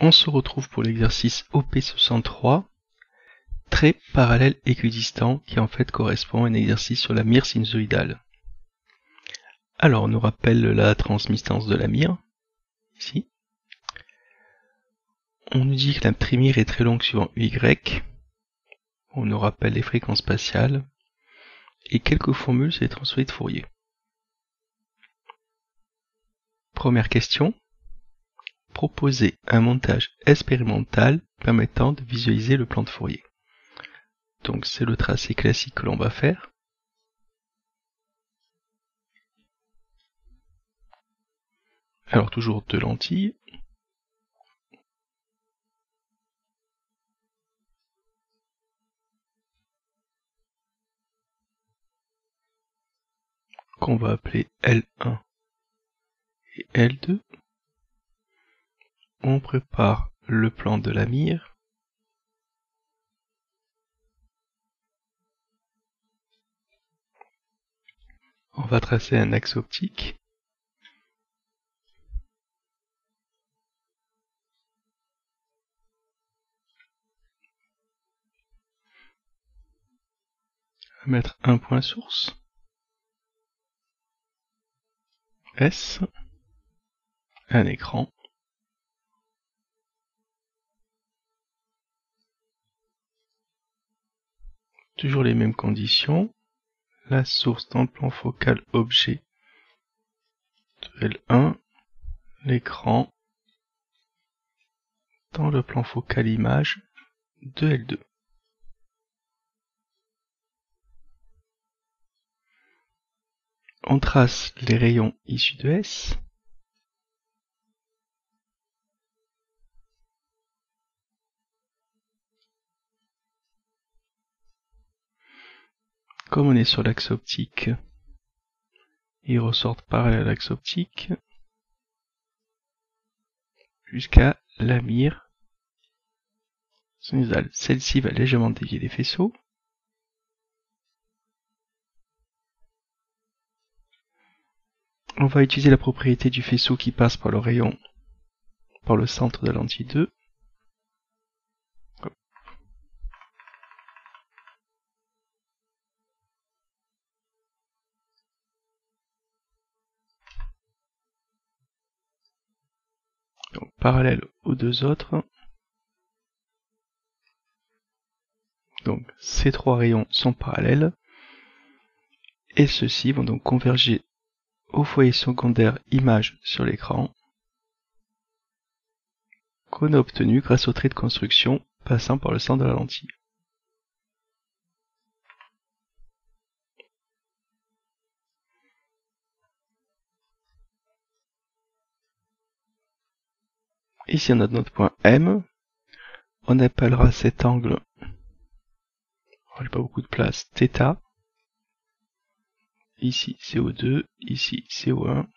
On se retrouve pour l'exercice OP63, trait parallèle équidistant, qui en fait correspond à un exercice sur la mire sinusoïdale. Alors on nous rappelle la transmittance de la mire, ici. On nous dit que la trimire est très longue suivant UY. On nous rappelle les fréquences spatiales. Et quelques formules sur les transformés de Fourier. Première question. Proposer un montage expérimental permettant de visualiser le plan de Fourier. Donc c'est le tracé classique que l'on va faire. Alors toujours deux lentilles. Qu'on va appeler L1 et L2. On prépare le plan de la mire. On va tracer un axe optique. On va mettre un point source. S. Un écran. Toujours les mêmes conditions. La source dans le plan focal objet de L1. L'écran dans le plan focal image de L2. On trace les rayons issus de S. Comme on est sur l'axe optique, ils ressortent parallèle à l'axe optique jusqu'à la mire sinusale. Celle-ci va légèrement dévier les faisceaux. On va utiliser la propriété du faisceau qui passe par le rayon, par le centre de la lentille 2. Donc, parallèle aux deux autres. Donc ces trois rayons sont parallèles. Et ceux-ci vont donc converger au foyer secondaire image sur l'écran qu'on a obtenu grâce au trait de construction passant par le centre de la lentille. Ici on a notre point M. On appellera cet angle, j'ai pas beaucoup de place, θ. Ici CO2, ici CO1.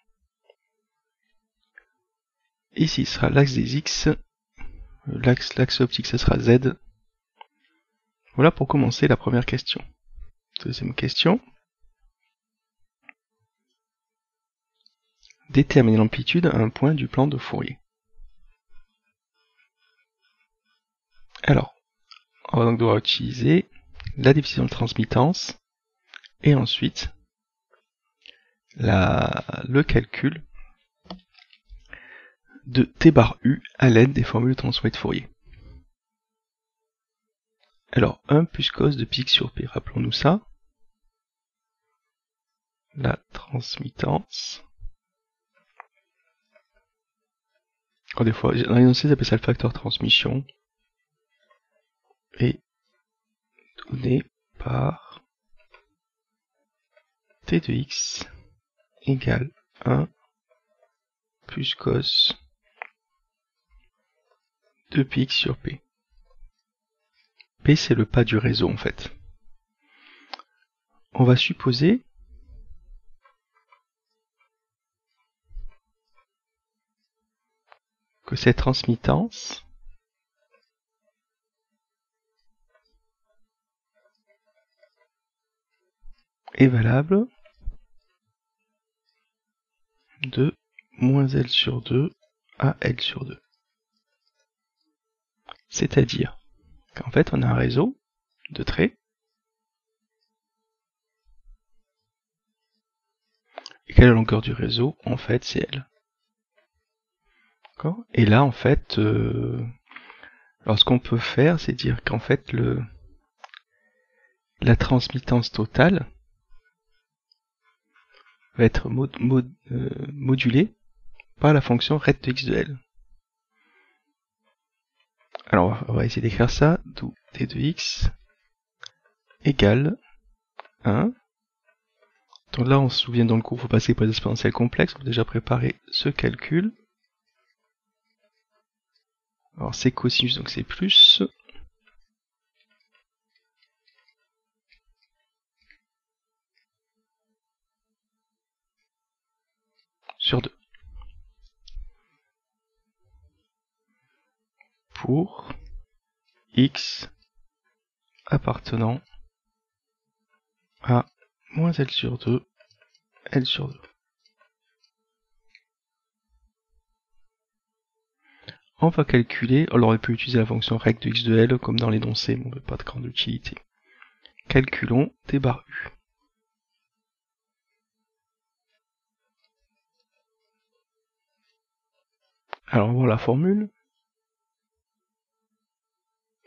Ici sera l'axe des X. L'axe optique ce sera Z. Voilà pour commencer la première question. Deuxième question. Déterminer l'amplitude à un point du plan de Fourier. Alors, on va donc devoir utiliser la définition de transmittance et ensuite le calcul de T bar U à l'aide des formules de transformées de Fourier. Alors, 1 plus cos de pi sur P, rappelons-nous ça. La transmittance. Des fois, dans l'énoncé, j'appelle ça le facteur transmission. Et donné par T de X égale 1 plus cos de pi sur P. P, c'est le pas du réseau, en fait. On va supposer que cette transmittance est valable de moins L sur 2 à L sur 2. C'est-à-dire qu'en fait on a un réseau de traits et quelle est la longueur du réseau? En fait c'est L. D'accord? Et là en fait, alors ce qu'on peut faire c'est dire qu'en fait la transmittance totale va être modulée par la fonction ret de x de L. Alors on va essayer d'écrire ça, d'où t de x égale 1. Donc là on se souvient dans le cours, il faut passer par des exponentielles complexes, on a déjà préparé ce calcul. Alors c'est cosinus, donc c'est plus. Sur 2. Pour x appartenant à moins L sur 2, L sur 2. On va calculer, alors on peut utiliser la fonction rect de x de L comme dans l'énoncé, mais on n'a pas de grande utilité. Calculons t bar u. Alors on va voir la formule.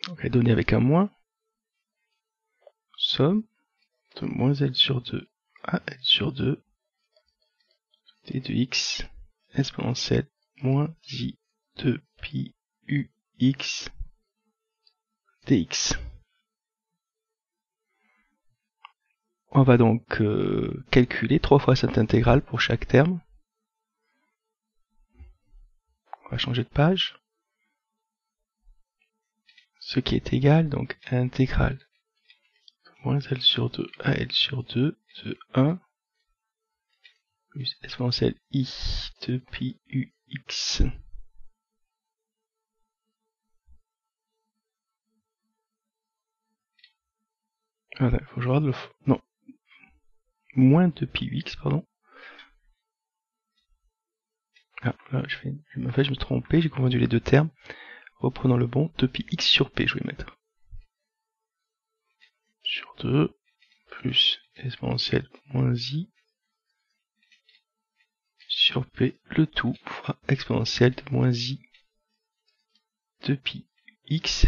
Donc elle est donnée avec un moins. Somme de moins L sur 2 à L sur 2 t de x exponentielle moins i de pi u x dx. On va donc calculer 3 fois cette intégrale pour chaque terme. On va changer de page. Ce qui est égal, donc, à intégrale de moins L sur 2 à L sur 2 de 1 plus exponentielle i de pi u x. Voilà, il faut que je regarde le... Non. Moins de pi u x, pardon. Ah, là, en fait, je me suis trompé, j'ai confondu les deux termes. Reprenons le bon, 2 pi x sur p, je vais mettre. Sur 2, plus exponentielle moins i sur p, le tout fois exponentielle de moins i de pi x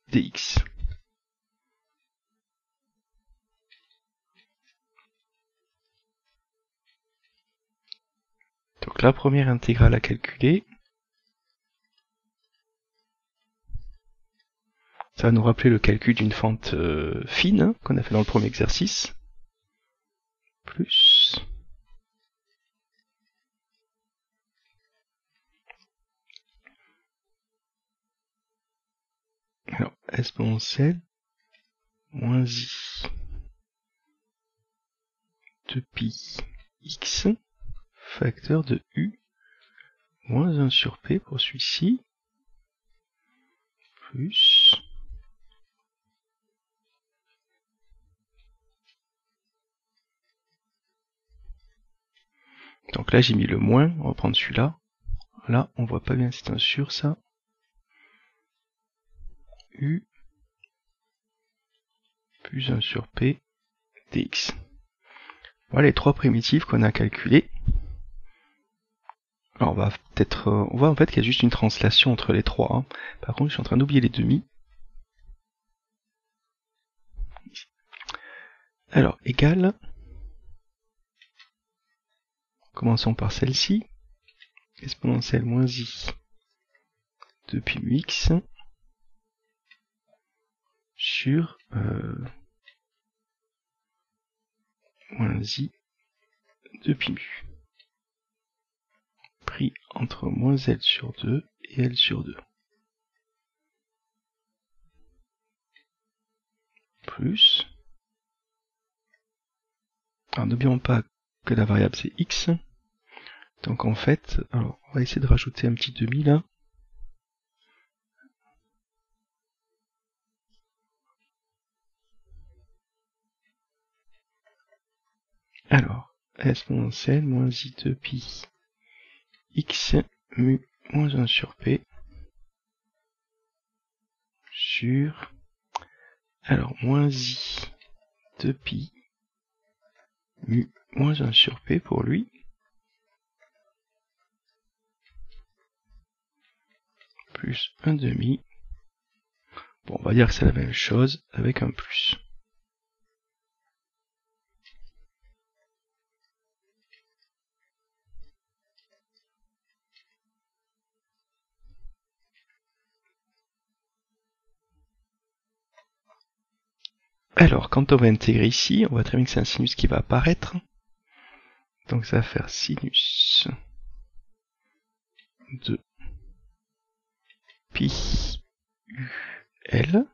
dx. Donc la première intégrale à calculer, ça va nous rappeler le calcul d'une fente fine hein, qu'on a fait dans le premier exercice. Plus. Alors, exponentielle moins i de pi x facteur de u moins 1 sur p pour celui-ci plus donc là j'ai mis le moins, on va prendre celui-là. Là on voit pas bien si c'est un sur ça. U plus 1 sur p dx. Voilà les trois primitives qu'on a calculées. Alors on va peut-être, on voit en fait qu'il y a juste une translation entre les trois. Hein. Par contre je suis en train d'oublier les demi. Alors égal. Commençons par celle-ci. Exponentielle moins i de pi mu x sur moins i de pi mu. Pris entre moins L sur 2 et L sur 2. Plus. Alors n'oublions pas que la variable c'est x. Donc en fait, alors on va essayer de rajouter un petit demi là. Alors, exponentielle moins i de pi x mu moins 1 sur p sur... Alors, moins I de pi mu moins 1 sur P pour lui. Plus 1 demi. Bon, on va dire que c'est la même chose avec un plus. Alors, quand on va intégrer ici, on voit très bien que c'est un sinus qui va apparaître. Donc ça va faire sinus de pi u l.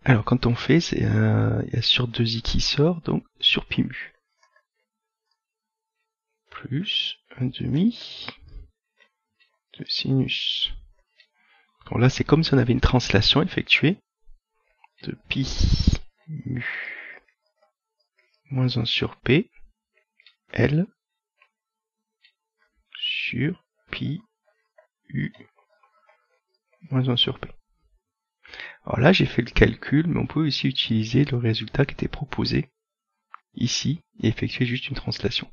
Alors quand on fait, il y a sur 2i qui sort, donc sur pi mu. Plus 1 demi de sinus. Donc là c'est comme si on avait une translation effectuée de pi mu moins 1 sur p l sur pi u moins 1 sur p. Alors là j'ai fait le calcul, mais on peut aussi utiliser le résultat qui était proposé ici et effectuer juste une translation.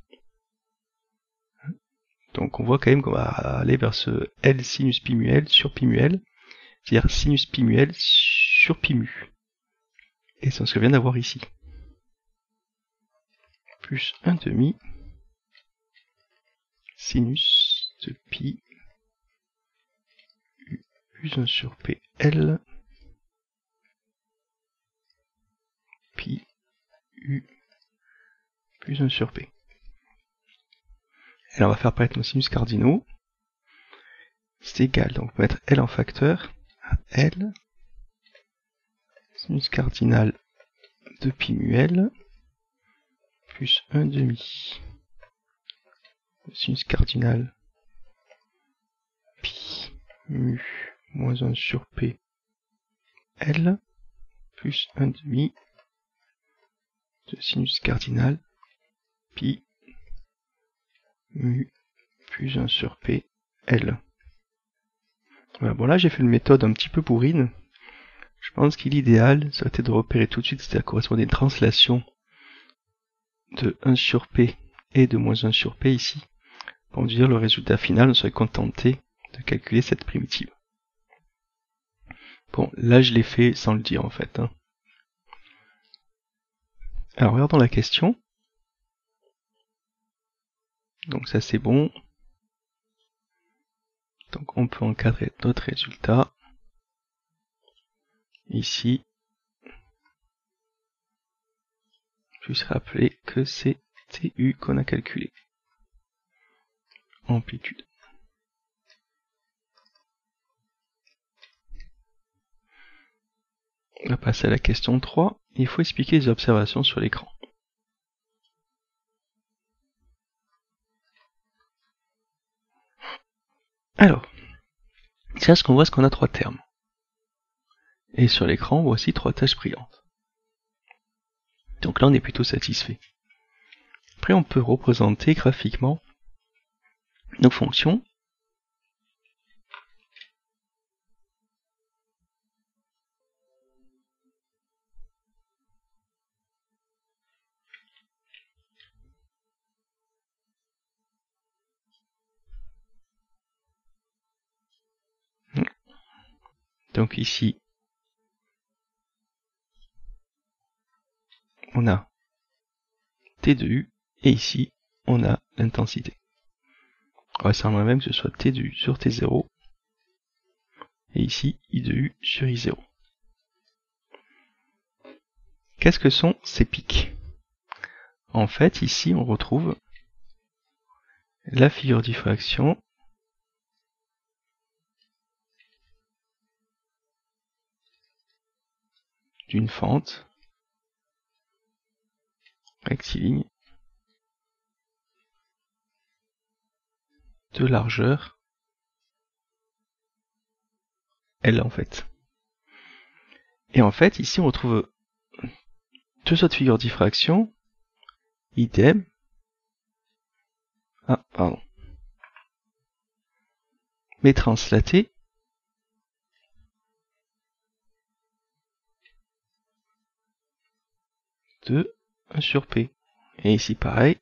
Donc on voit quand même qu'on va aller vers ce L sinus pi mu L sur pi mu L, c'est-à-dire sinus pi mu L sur pi mu. Et c'est ce que je viens d'avoir ici. Plus 1 demi sinus de pi u plus 1 sur p L pi u plus 1 sur p. Et là on va faire apparaître nos sinus cardinaux. C'est égal, donc on va mettre L en facteur à L sinus cardinal de pi mu L plus 1 demi sinus cardinal pi mu moins 1 sur p L plus 1 demi de sinus cardinal pi mu plus 1 sur p L. Voilà, bon là j'ai fait une méthode un petit peu bourrine. Je pense qu'il l'idéal serait de repérer tout de suite si ça correspondait à une translation de 1 sur p et de moins 1 sur p ici. Pour dire le résultat final, on serait contenté de calculer cette primitive. Bon, là je l'ai fait sans le dire en fait. Alors regardons la question. Donc ça c'est bon. Donc on peut encadrer notre résultat. Ici, juste rappeler que c'est TU qu'on a calculé. Amplitude. On va passer à la question 3. Il faut expliquer les observations sur l'écran. Alors, c'est là ce qu'on voit, qu'on a 3 termes. Et sur l'écran, voici 3 tâches brillantes. Donc là, on est plutôt satisfait. Après, on peut représenter graphiquement nos fonctions. Donc ici, on a T de U, et ici, on a l'intensité. Ça aimerait même que ce soit T de U sur T0, et ici, I de U sur I0. Qu'est-ce que sont ces pics? En fait, ici, on retrouve la figure de diffraction d'une fente rectiligne de largeur L en fait. Et en fait, ici, on retrouve deux autres figures de diffraction, idem. Ah, pardon. mais translaté de 1 sur P. Et ici pareil,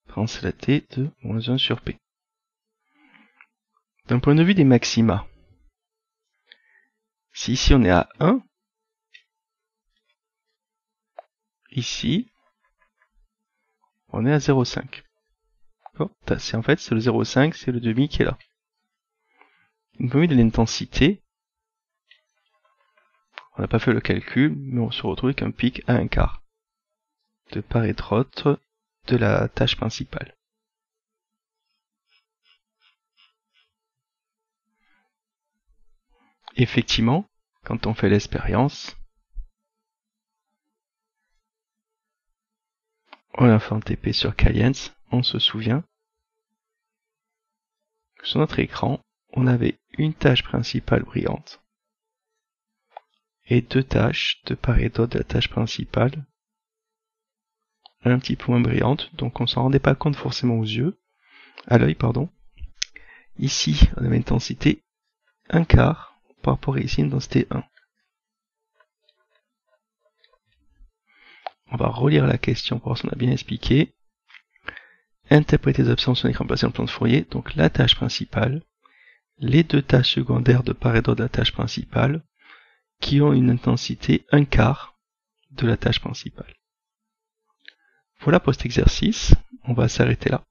translaté de moins 1 sur P. D'un point de vue des maxima, si ici on est à 1, ici on est à 0,5. En fait, c'est le 0,5, c'est le demi qui est là. D'un point de vue de l'intensité, on n'a pas fait le calcul, mais on se retrouve avec un pic à 1/4 de part et d'autre de la tâche principale. Effectivement, quand on fait l'expérience, on a fait un TP sur Caliens, on se souvient que sur notre écran, on avait une tâche principale brillante et deux tâches de part et d'autre de la tâche principale un petit peu moins brillantes, donc on s'en rendait pas compte forcément aux yeux, à l'œil pardon. Ici, on avait une intensité 1/4 par rapport à ici une intensité 1. On va relire la question pour voir si on a bien expliqué. Interpréter les options sur l'écran placé en plan de Fourier, donc la tâche principale, les deux tâches secondaires de part et d'autre de la tâche principale, qui ont une intensité 1/4 de la tâche principale. Voilà pour cet exercice, on va s'arrêter là.